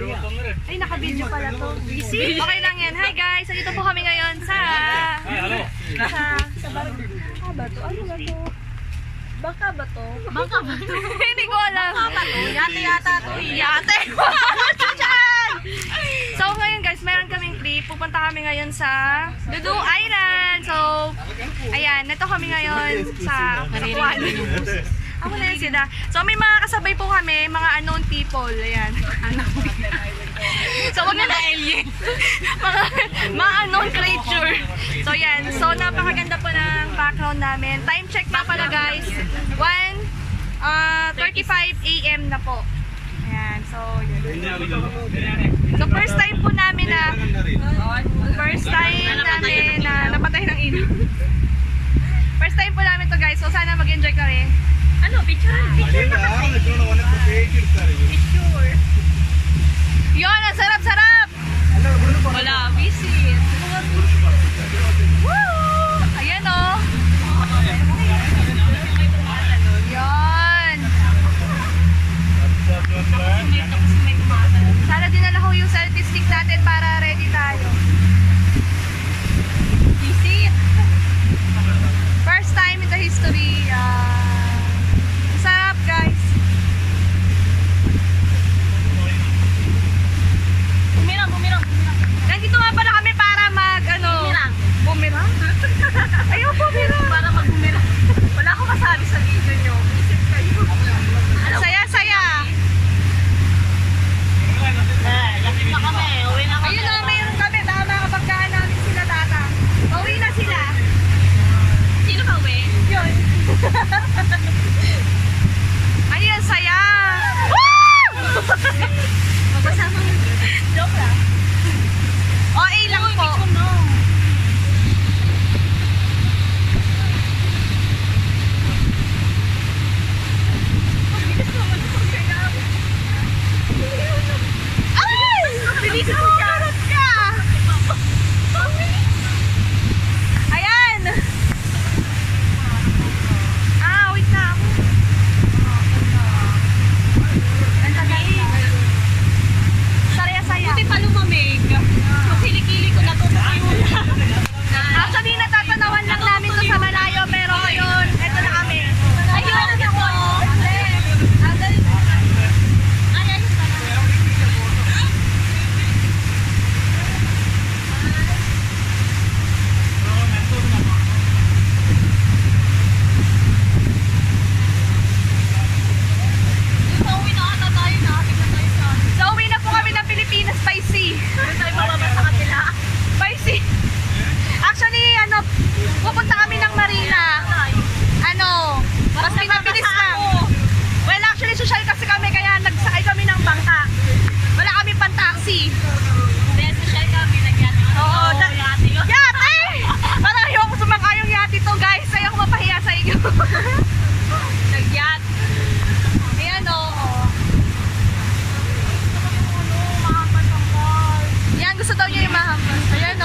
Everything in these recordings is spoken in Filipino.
Ay, naka-video pala to. Okay lang yan. Hi guys! So, dito po kami ngayon sa bar. Baka ba to? Ano ba to? Baka ba to? Baka ba to? Hindi ko alam. Baka ba to? Yate yata to. Yate! So ngayon guys, meron kaming trip. Pupunta kami ngayon sa Dudu Island. So, ayan, neto kami ngayon sa Katuan. Ako na yun sila. So may mga kasabay po kami, mga unknown people. Ayan. So wag na alien. mga unknown creature. So yan. So napakaganda po ng background namin. Time check na pala guys. 1:35 AM na po. Ayan. So yun. So first time po namin na napatay ng ilaw. First time po namin to guys. So sana mag-enjoy ka rin. Ano? Picture na kasi. Picture. Yun, ang sarap-sarap! Wala, visit. Woo! Ayan o. Yun. Sana dinala ko yung selfie stick natin para ready tayo. Visit. First time in the history. Sarap guys. Bumirang. Nandito nga pala kami para bumirang? Ayaw bumirang. Para mag-bumirang. Wala akong masabi sa video nyo. Isip kayo. Saya. Lasing na kami. Uwi na kami. Ayun na, mayroon kami. Tama kapag kaan namin sila tata. Pauwi na sila. Sino ka uwi? Yun. Ayun, saya! Woo! Magkasama mo. Joke lang. OA lang po. Ay! Bilis mo charot ka! Ayan! Wait na ako. Saya-saya. Buti pa lumamig. So, kilikili ko na to sa actually, natatanawan lang namin to sa malayo, pero ngayon, eto na kami. Ayun, ako. Pupunta kami ng Marina. Mas pinabilis lang. Well, actually, social kasi kami, kaya nagsakay kami ng bangka. Wala kami pang-taxi. Then, social kami. Nagyati. Oo, yate! Parang ayoko sumakay yung yate to, guys. Ayoko mapahiya sa inyo. Nagyat. Ayan, yan, gusto daw niya yung mahampas. Ayan,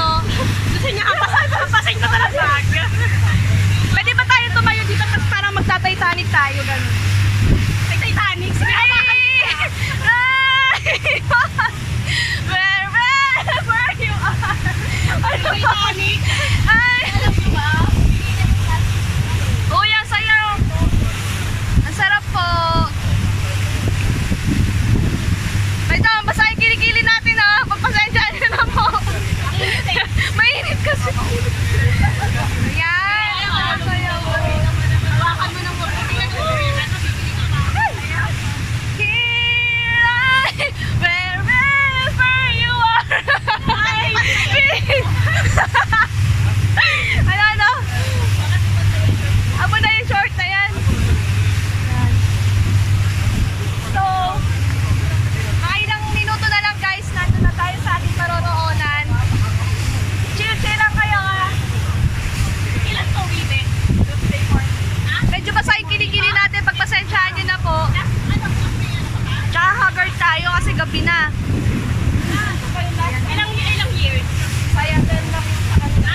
gusto niya hampasin ko talaga. Pwede ba tayo tumayo dito tapos parang magta-Titanic tayo, gano'n? Titanic? Sige, wherever you are. Titanic? Ay! Alam mo ba? Uy, ang sayo! Ang sarap po! Wait lang, basta yung kilikili natin pagpasensyahan nyo na po. Mainit kasi. Ayan! Ang sayo! Hawakan mo ng Wherever you are. Ano? Abo na yung short na yan. So, mga ilang minuto na lang guys, nandun na tayo sa ating paroroonan. Chill lang kayo Ilan to, Wibe? Medyo basa yung kilikili natin, pagpasensyahan nyo na po. Tsaka haggard tayo kasi gabi na. Ilang years? Kaya din lang sa kanila.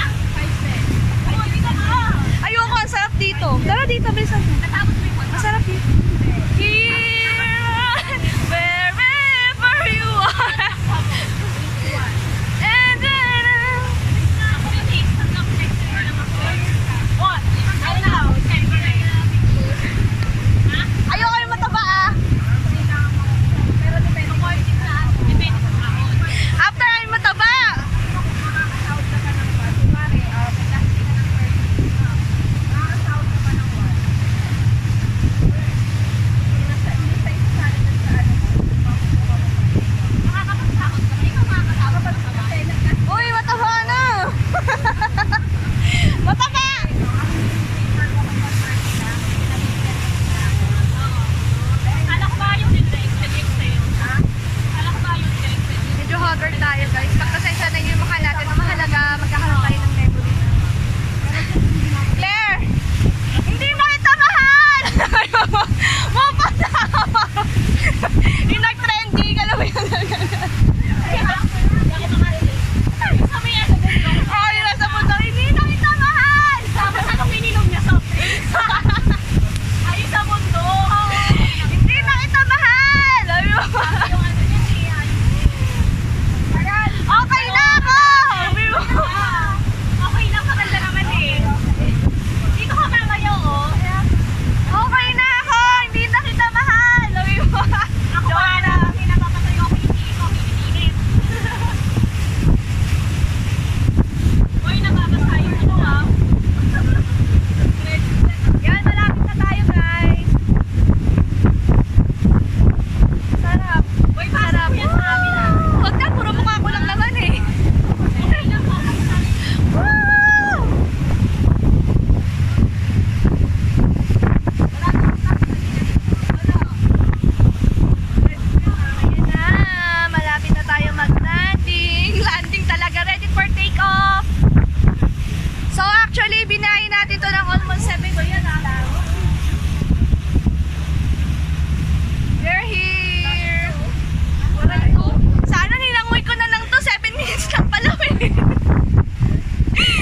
Ayoko, ang sarap dito. Tara dito, bisan. Masarap dito. Here, wherever you are. Sabi niya sa bundok. Ay, nasa bundok, hindi na kita mahal! Tapos anong ininom niya sa ay, sa bundok. Hindi na kita mahal! Sabi mo, Yung ano niya siya. okay na ako! Sabi mo, Okay lang, maganda naman eh. Dito ka malayo, oh. okay na ako! Hindi na kita mahal! Sabi mo, Ako pa na, pinapapatayo ako yung iko, hinihinip. Uy, nababasa yung ano ah. yan, malapit na tayo guys. Sarap. Uy, pasok mo yan sa amin ah. Huwag na, puro mukha ko lang naman eh. Okay lang, pasok sa amin. Woo! Ayan na, malapit na tayo mag-landing. Landing talaga, ready for take-off. So actually, binahin natin to ng almost 7 ko yan. We're here. Sana nilangoy ko na lang to. 7 minutes lang pala eh.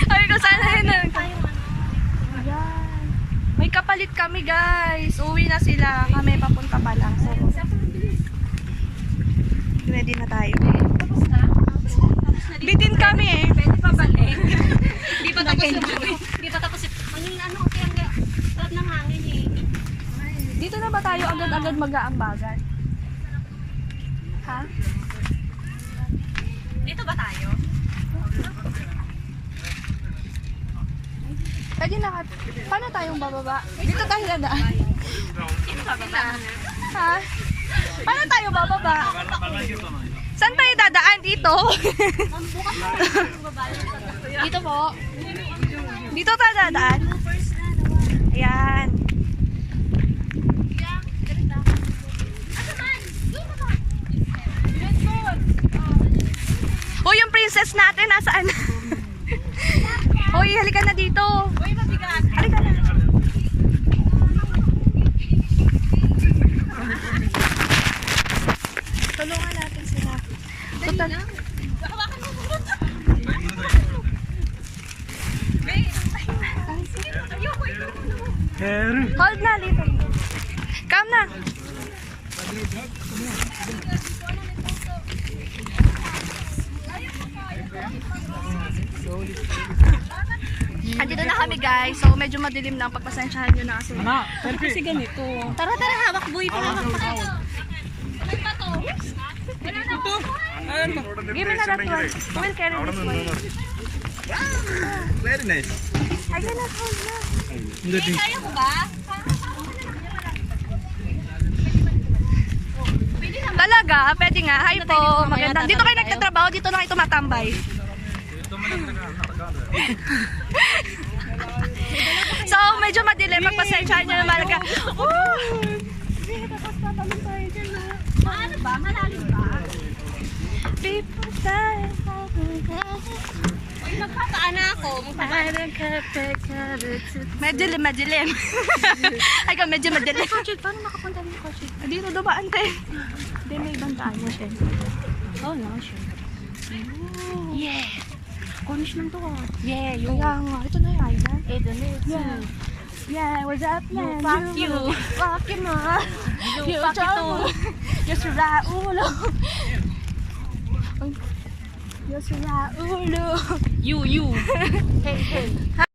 Ay ko sana yun. Ayan. May kapalit kami guys. Uwi na sila. Kami papunta pa lang. So, ready na tayo. Tapos na? Bitin kami eh. Pwede pa balik. Hindi pa tapos yung Hindi pa tapos yung... Ang ano kasi ang sarap ng hangin eh. Dito na ba tayo agad-agad mag-aambagan? Ha? Dito ba tayo? Pwede na ka. Paano tayong bababa? Dito tayo dadaan. Dito ba ba? Ha? Paano tayo bababa? Saan tayo dadaan? Dito? Bukas na yung babae. Dito po. Dito tayo dadaan. Ayan. Hoy, yung princess natin, nasaan? Hoy, halika na dito. Uy, mabigat. Halika na. Tulungan natin sila. Total. Hawakan mo muna. Ayoko ito. Hold na, dito. Come na. Andito na kami guys. So medyo madilim lang. Pagpasensyahan nyo na kasi. Kasi ganito. Tara, tara, hawak buhay pa hawak pa. Ano ba to? Wala na po. Give me na that one. Who will carry this one? Very nice. I cannot hold na. Kaya ko ba? Talaga? Pwede nga. Hi po. Magandang. Dito kayo nagtatrabaho. Dito lang kayo tumatambay. So, medyo madilim. Pagpasensyahan nyo na malaga. Ano ba? Malalim ba? Uy, magpataan na ako. Madilim, madilim. Ay ka, medyo madilim. Paano makapunta ng kotse? Dito, dumaan tayo. Hindi, may ibang daan mo siya. Oh, no, siya. Yeah. Cornish lang to ah. Yeah, yun. Kaya nga, ito na yung island. Ito na Yeah. Yeah, what's up, man? Fuck you. Fuck you, man. You fuck fuck you. Yes, Raulo. Yes, Raulo. You. Hey, hey.